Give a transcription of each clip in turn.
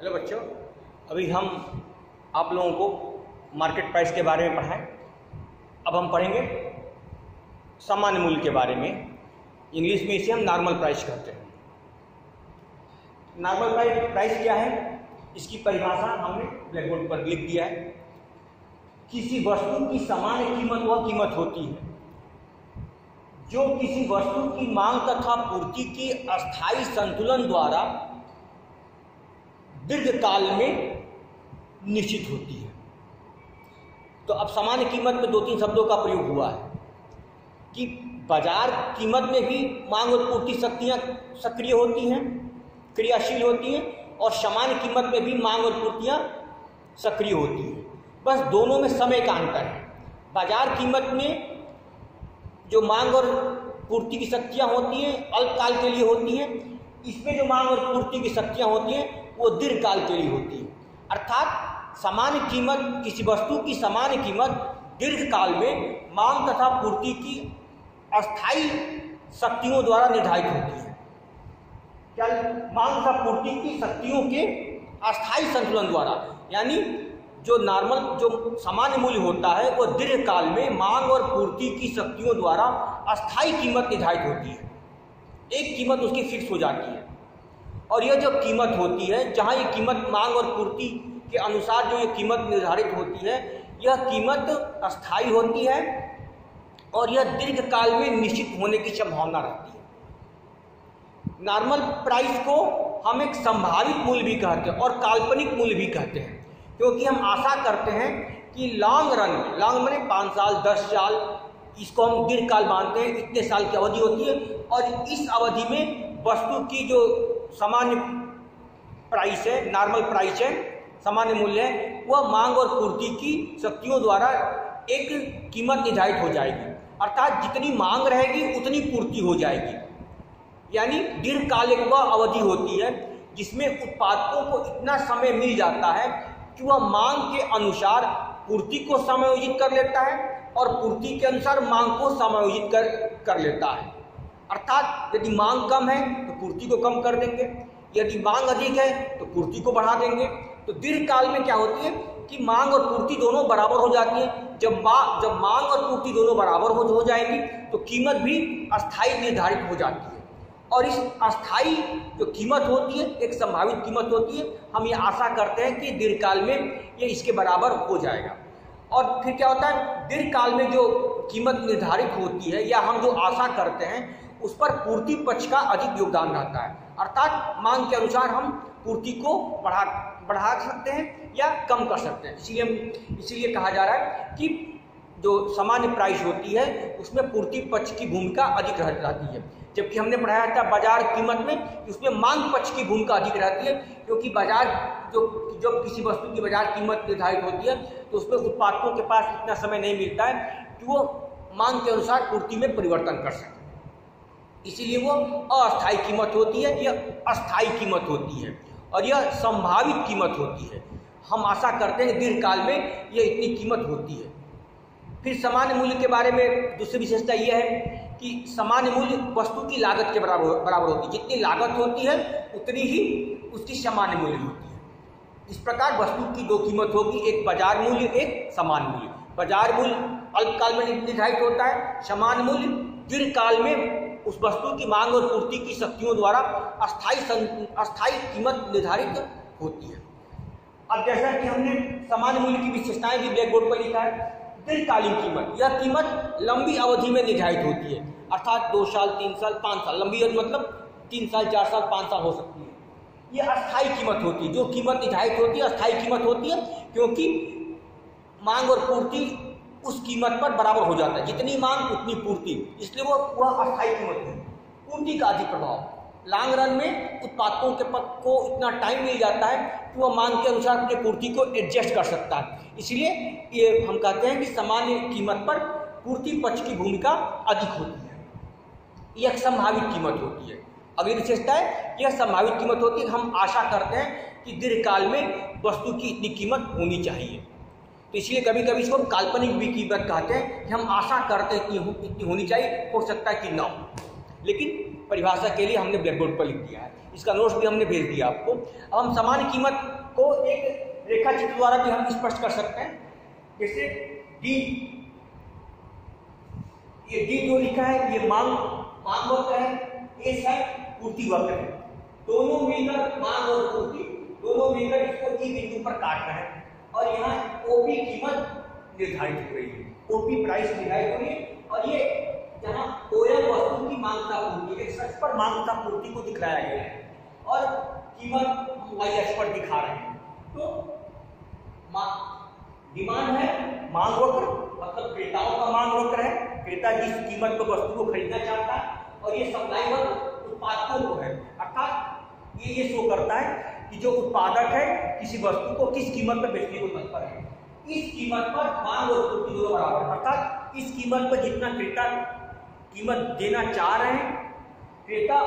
Hello बच्चों, अभी हम आप लोगों को मार्केट प्राइस के बारे में पढ़ाएं। अब हम पढ़ेंगे सामान्य मूल्य के बारे में। इंग्लिश में इसे हम नॉर्मल प्राइस कहते हैं। नॉर्मल प्राइस क्या है, इसकी परिभाषा हमने ब्लैक बोर्ड पर लिख दिया है। किसी वस्तु की सामान्य कीमत वह कीमत होती है जो किसी वस्तु की मांग तथा पूर्ति की अस्थायी संतुलन द्वारा दीर्घकाल में निश्चित होती है। तो अब सामान्य कीमत में 2-3 शब्दों का प्रयोग हुआ है कि बाजार कीमत में भी मांग और पूर्ति शक्तियां सक्रिय होती हैं, क्रियाशील होती हैं, और सामान्य कीमत में भी मांग और पूर्तियां सक्रिय होती हैं। बस दोनों में समय का अंतर है। बाजार कीमत में जो मांग और पूर्ति की शक्तियां होती हैं अल्पकाल के लिए होती हैं, इसमें जो मांग और पूर्ति की शक्तियां होती हैं वो दीर्घकाल के लिए होती है। अर्थात सामान्य कीमत, किसी वस्तु की सामान्य कीमत दीर्घकाल में मांग तथा पूर्ति की अस्थायी शक्तियों द्वारा निर्धारित होती है। क्या? मांग तथा पूर्ति की शक्तियों के अस्थायी संतुलन द्वारा, यानी जो सामान्य मूल्य होता है वो दीर्घकाल में मांग और पूर्ति की शक्तियों द्वारा अस्थायी कीमत निर्धारित होती है। एक कीमत उसकी फिक्स हो जाती है, और यह जो कीमत होती है, जहाँ ये कीमत मांग और पूर्ति के अनुसार जो ये कीमत निर्धारित होती है, यह कीमत अस्थायी होती है और यह दीर्घकाल में निश्चित होने की संभावना रहती है। नॉर्मल प्राइस को हम एक संभावित मूल्य भी कहते हैं और काल्पनिक मूल्य भी कहते हैं, क्योंकि हम आशा करते हैं कि लॉन्ग रन में, लॉन्ग मैंने 5 साल 10 साल, इसको हम दीर्घकाल मानते हैं, इतने साल की अवधि होती है, और इस अवधि में वस्तु की जो सामान्य प्राइस है, नॉर्मल प्राइस है, सामान्य मूल्य है, वह मांग और पूर्ति की शक्तियों द्वारा एक कीमत निर्धारित हो जाएगी। अर्थात जितनी मांग रहेगी उतनी पूर्ति हो जाएगी। यानी दीर्घकालिक वह अवधि होती है जिसमें उत्पादकों को इतना समय मिल जाता है कि वह मांग के अनुसार पूर्ति को समायोजित कर लेता है और पूर्ति के अनुसार मांग को समायोजित कर लेता है। अर्थात यदि मांग कम है तो पूर्ति को कम कर देंगे, यदि मांग अधिक है तो पूर्ति को बढ़ा देंगे। तो दीर्घकाल में क्या होती है कि मांग और पूर्ति दोनों बराबर हो जाती है। जब मांग और पूर्ति दोनों बराबर हो जाएंगी तो कीमत भी अस्थायी निर्धारित हो जाती है, और इस अस्थायी जो कीमत होती है एक संभावित कीमत होती है। हम ये आशा करते हैं कि दीर्घकाल में ये इसके बराबर हो जाएगा। और फिर क्या होता है, दीर्घकाल में जो कीमत निर्धारित होती है या हम जो आशा करते हैं उस पर पूर्ति पक्ष का अधिक योगदान रहता है। अर्थात मांग के अनुसार हम पूर्ति को बढ़ा सकते हैं या कम कर सकते हैं। इसीलिए कहा जा रहा है कि जो सामान्य प्राइस होती है उसमें पूर्ति पक्ष की भूमिका अधिक रहती है, जबकि हमने पढ़ाया था बाजार कीमत में उसमें मांग पक्ष की भूमिका अधिक रहती है, क्योंकि बाजार जब किसी वस्तु की बाजार कीमत निर्धारित होती है तो उसमें उत्पादकों के पास इतना समय नहीं मिलता है कि वो मांग के अनुसार पूर्ति में परिवर्तन कर सके। इसीलिए वो अस्थायी कीमत होती है, यह अस्थायी कीमत होती है और यह संभावित कीमत होती है। हम आशा करते हैं दीर्घकाल में यह इतनी कीमत होती है। फिर सामान्य मूल्य के बारे में दूसरी विशेषता यह है कि सामान्य मूल्य वस्तु की लागत के बराबर होती है। जितनी लागत होती है उतनी ही उसकी सामान्य मूल्य होती है। इस प्रकार वस्तु की 2 कीमत होगी, एक बाजार मूल्य, एक सामान्य मूल्य। बाजार मूल्य अल्पकाल में निर्धारित होता है, सामान्य मूल्य दीर्घकाल में उस वस्तु की मांग और पूर्ति की शक्तियों द्वारा अस्थायी कीमत निर्धारित होती है। अब जैसा कि हमने सामान्य मूल्य की विशेषताएं भी ब्लैक बोर्ड पर लिखा है, दीर्घकालीन कीमत, यह कीमत लंबी अवधि में निर्धारित होती है। अर्थात 2 साल 3 साल 5 साल, लंबी अवधि मतलब 3 साल 4 साल 5 साल हो सकती है। यह अस्थायी कीमत होती है। जो कीमत निर्धारित होती है अस्थायी कीमत होती है, क्योंकि मांग और पूर्ति उस कीमत पर बराबर हो जाता है। जितनी मांग उतनी पूर्ति, इसलिए वह अस्थायी कीमत है। पूर्ति का अधिक प्रभाव, लॉन्ग रन में उत्पादकों के पक्ष को इतना टाइम मिल जाता है कि वह मांग के अनुसार अपनी पूर्ति को एडजस्ट कर सकता है। इसलिए ये हम कहते हैं कि सामान्य कीमत पर पूर्ति पक्ष की भूमिका अधिक होती है। यह संभावित कीमत होती है। अगली विशेषता है यह संभावित कीमत होती है। हम आशा करते हैं कि दीर्घकाल में वस्तु की इतनी कीमत होनी चाहिए, तो इसलिए कभी कभी इसको हम काल्पनिक भी कीमत कहते हैं कि हम आशा करते हैं कि इतनी होनी चाहिए, हो सकता है कि ना हो, लेकिन परिभाषा के लिए हमने ब्लैक बोर्ड पर लिख दिया है। इसका नोट्स भी हमने भेज दिया आपको। अब हम सामान्य कीमत को एक रेखा चित्र द्वारा भी हम स्पष्ट कर सकते हैं। जैसे डी, ये डी जो लिखा है ये मांग वक्र है, एस है पूर्ति वक्र है। दोनों मिलकर मांग और पूर्ति दोनों मिलकर इसको ई बिंदु पर काट रहे हैं और यहाँ ओपी कीमत निर्धारित हो रही है, ओपी प्राइस निर्धारित हो रही है और ये जहाँ ओएम वस्तु की मांग का पूर्ति, एक सच पर मांग का पूर्ति को दिखाया गया है और कीमत वाई अक्ष पर दिखा रहे हैं। तो डिमांड है मांग वक्र, मतलब क्रेताओं का मांग वक्र है, क्रेता जिस कीमत पर वस्तु को खरीदना चाहता है, और ये सप्लाई वक्र उत्पादकों को है, अर्थात ये शो करता है कि जो उत्पादक है किसी वस्तु को किस कीमत पर बेचने को तत्पर है। इस कीमत पर मांग और पूर्ति दोनों बराबर है, अर्थात इस कीमत पर जितना क्रेता कीमत देना चाह रहे हैं, क्रेता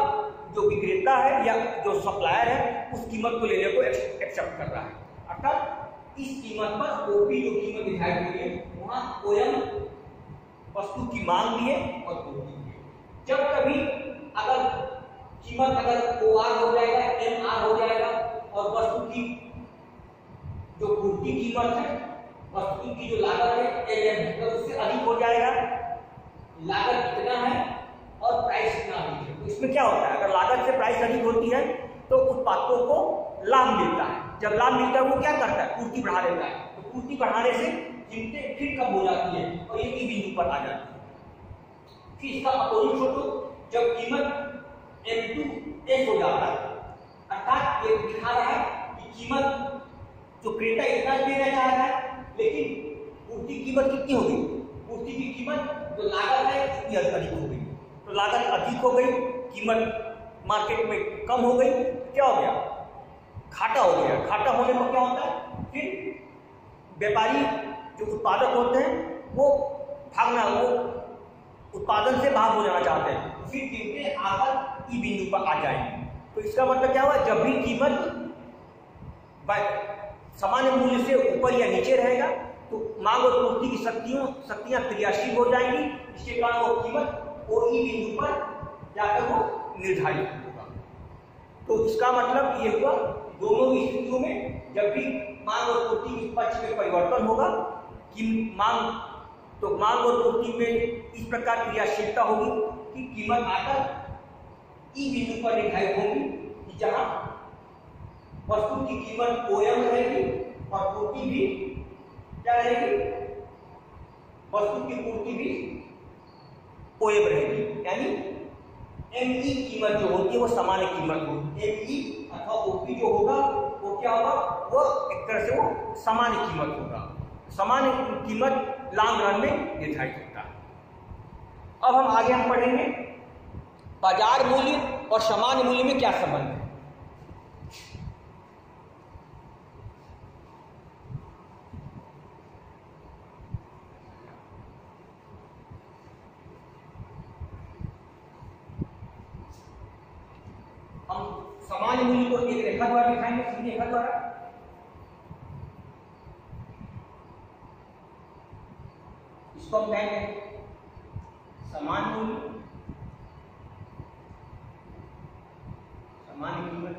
जो विक्रेता है या जो सप्लायर है उस कीमत को लेने को एक्सेप्ट कर रहा है। अर्थात इस कीमत पर ओपी जो कीमत निर्धारित हुई है वहां ओएम वस्तु की मांग भी है और पूर्ति भी है। जब कभी अगर कीमत अगर ओआर हो जाएगा, एमआर हो जाएगा और वस्तु की जो पूर्ति कीमत है, वस्तु की जो लागत है एलएम है, तो उससे अधिक हो जाएगा, लागत कितना है और प्राइस कितना अधिक है। तो इसमें क्या होता है, अगर लागत से प्राइस अधिक होती है तो उत्पादकों को लाभ मिलता है। जब लाभ मिलता है वो क्या करता है, पूर्ति बढ़ा देता है। तो पूर्ति बढ़ाने से कीमतें फिर कम हो जाती है और ये ई बिंदु पर आ जाती है। फिर इसका अपोजिट फोटो, जब कीमत M2S हो जाता है, अर्थात ये दिखा रहा है कि कीमत जो क्रेता इतना देना चाह रहा है लेकिन पूर्ति कीमत कितनी हो गई, पूर्ति की कीमत जो लागत है इतनी अधिक हो गई। तो लागत अधिक हो गई, कीमत मार्केट में कम हो गई, क्या हो गया, घाटा हो गया। घाटा होने पर क्या होता है, फिर व्यापारी जो उत्पादक होते हैं वो उत्पादन से भाग हो जाना चाहते हैं, तो फिर कीमतें आकर ई बिंदु पर आ जाएंगी। तो इसका मतलब क्या हुआ, जब भी कीमत सामान्य मूल्य से ऊपर या नीचे रहेगा तो मांग और पूर्ति की शक्तियां क्रियाशील हो जाएंगी, इसके कारण वो कीमत वो ई बिंदु पर जाकर वो निर्धारित होगा। तो इसका मतलब ये हुआ, दोनों स्थितियों में जब भी मांग और पूर्ति के पक्ष में परिवर्तन होगा कि मांग और पूर्ति में इस प्रकार क्रियाशीलता होगी कि कीमत आकर ई बिंदु पर निर्धारित होगी कि जहां वस्तु की कीमत ओएम रहेगी और पूर्ति भी क्या रहेगी, वस्तु की पूर्ति भी ओएम रहेगी। यानी एमई कीमत जो होती है वो सामान्य कीमत होगी, एमई अथवा ओपी जो होगा वो क्या होगा, वो एक तरह से वो सामान्य कीमत होगा। सामान्य कीमत लॉन्ग रन में निर्धारित होता है। अब हम आगे पढ़ेंगे बाजार मूल्य और सामान्य मूल्य में क्या संबंध है। हम सामान्य मूल्य को एक रेखा द्वारा दिखाएंगे, सीधी रेखा द्वारा। इसको हम कहेंगे सामान्य मूल्य, सामान्य कीमत।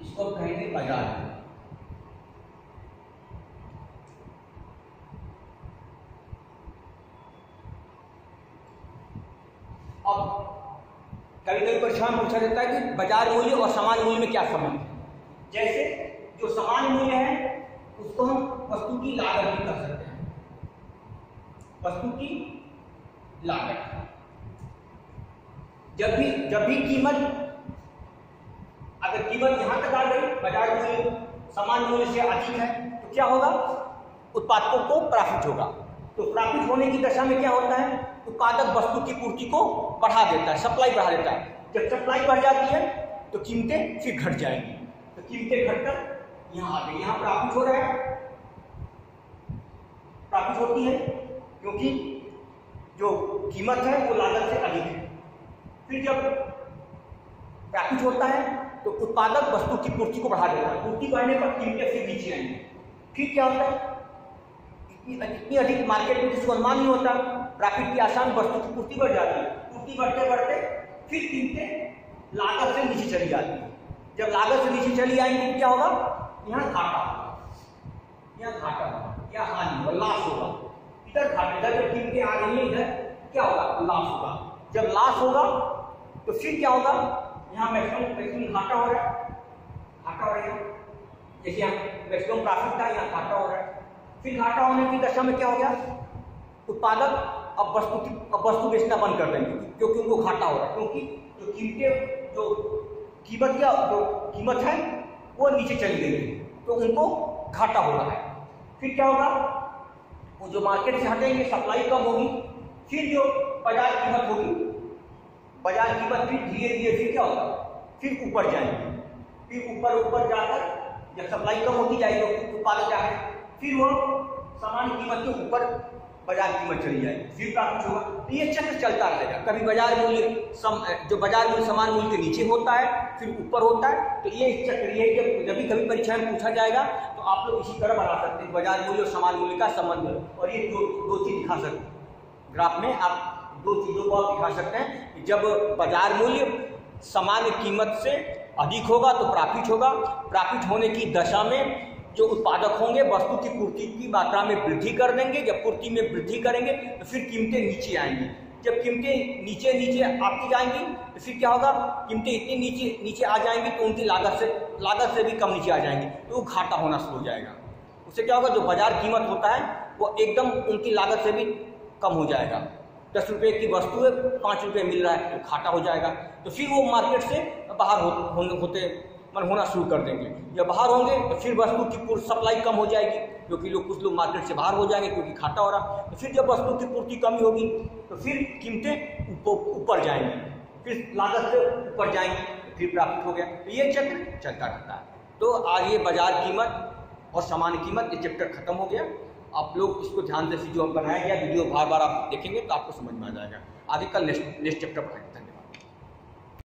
इसको हम कहेंगे बाजार। अब कभी कभी प्रश्न पूछा जाता है कि बाजार मूल्य और सामान्य मूल्य में क्या संबंध है। जैसे जो सामान्य मूल्य है उसको हम वस्तु की लागत भी कर सकते हैं, वस्तु की लागत। जब भी कीमत, अगर कीमत यहां तक आ गई, बाजार मूल्य सामान्य मूल्य से अधिक है, तो क्या होगा, उत्पादकों को प्रॉफिट होगा। तो प्रॉफिट होने की दशा में क्या होता है, उत्पादक वस्तु की पूर्ति को बढ़ा देता है, सप्लाई बढ़ा देता है। जब सप्लाई बढ़ जाती है तो कीमतें फिर घट जाएंगी, तो कीमतें घटकर यहाँ आ गई, यहाँ प्रॉफिट हो रहा है, प्रॉफिट होती है क्योंकि जो कीमत है वो लागत से अधिक है। फिर जब प्रॉफिट होता है तो उत्पादक वस्तु की पूर्ति को बढ़ा देता है, पूर्ति बढ़ने पर कीमतें फिर नीचे आएंगी। फिर क्या होता है, इतनी अधिक मार्केट में किसी को अनुमान नहीं होता, प्रॉफिट की आसान, वस्तु की पूर्ति बढ़ जाती है। पूर्ति बढ़ते बढ़ते फिर कीमतें लागत से नीचे चली जाती है। जब लागत से नीचे चली आएंगी तो क्या होगा, यहाँ घाटा होगा, यहाँ घाटा होगा, या हानि होगा, लॉस होगा। इधर घाटा, इधर जब कीमतें आ रही है इधर क्या होगा, लॉस होगा। जब लॉस होगा तो फिर क्या होगा, यहाँ मैक्सिमम घाटा हो रहा है, घाटा हो रहा है। जैसे यहाँ मैक्सिमम प्रॉफिट था, यहाँ घाटा हो रहा है। फिर घाटा होने की दशा में क्या हो गया, उत्पादक अब वस्तु बेचना बंद कर देंगे, क्योंकि उनको घाटा हो रहा है, क्योंकि जो कीमत है वो नीचे चली गई है, तो उनको घाटा हो रहा है। फिर क्या होगा, वो जो मार्केट से हटेंगे, सप्लाई कम होगी, फिर जो बाजार कीमत होगी, बाजार कीमत फिर धीरे धीरे फिर क्या होगा, फिर ऊपर जाएंगे। फिर ऊपर जाकर जब सप्लाई कम होती जाएगी, उत्पादक जाए, फिर वो सामान्य कीमत के ऊपर बाजार कीमत चली जाएगी, फिर प्राप्त होगा। तो ये चक्र चलता रहेगा। कभी बाजार मूल्य जो बाजार मूल्य समान मूल्य के नीचे होता है, फिर ऊपर होता है। तो ये चक्र, ये जब भी कभी परीक्षा में पूछा जाएगा तो आप लोग इसी तरह बना सकते हैं, बाजार मूल्य और समान मूल्य का संबंध। और ये दो चीज दिखा सकते हैं ग्राफ में, आप दो चीजों को आप दिखा सकते हैं कि जब बाजार मूल्य सामान्य कीमत से अधिक होगा तो प्रॉफिट होगा। प्रॉफिट होने की दशा में जो उत्पादक होंगे वस्तु की पूर्ति की मात्रा में वृद्धि कर देंगे। जब पूर्ति में वृद्धि करेंगे तो फिर कीमतें नीचे आएंगी। जब कीमतें नीचे आती जाएंगी तो फिर क्या होगा, कीमतें इतनी नीचे आ जाएंगी तो उनकी लागत से भी कम नीचे आ जाएंगी, तो वो घाटा होना शुरू हो जाएगा। उससे क्या होगा, जो बाजार कीमत होता है वो एकदम उनकी लागत से भी कम हो जाएगा। 10 रुपये की वस्तु है, 5 रुपये मिल रहा है, तो घाटा हो जाएगा। तो फिर वो मार्केट से बाहर होना शुरू कर देंगे। जब बाहर होंगे तो फिर वस्तु की पूर्ति सप्लाई कम हो जाएगी, क्योंकि कुछ लोग मार्केट से बाहर हो जाएंगे क्योंकि घाटा हो रहा। तो फिर जब वस्तु की पूर्ति कमी होगी तो फिर कीमतें ऊपर जाएंगी, फिर लागत से ऊपर जाएंगी, फिर प्रॉफिट हो गया। तो ये चक्र चलता रहता है। तो आज ये बाजार कीमत और सामान्य कीमत, ये चैप्टर खत्म हो गया। आप लोग इसको ध्यान से जो बनाया गया वीडियो बार बार आप देखेंगे तो आपको समझ में आ जाएगा। आगे कल नेक्स्ट चैप्टर पढ़ेंगे।